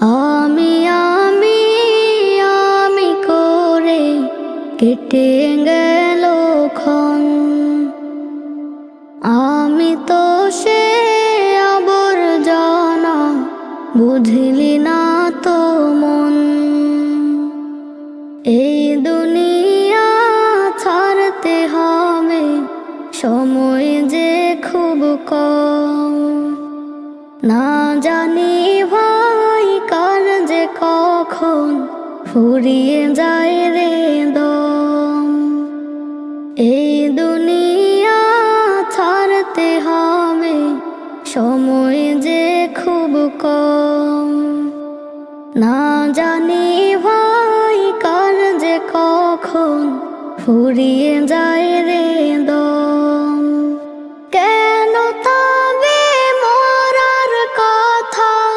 আমি আমি আমি করে কেটে গেল ক্ষণ। আমি তো সে আবর্জনা, বুঝলি না তো মন। এই দুনিয়া ছাড়তে হবে, সময় যে খুব কম। না জানি ভাই কার যে কখন ফুরিয়ে যায় রে দম। এই দুনিয়া ছাড়তে হবে, সময় যে খুব কম। না জানি ভাই কার যে কখন ফুরিয়ে যায় রে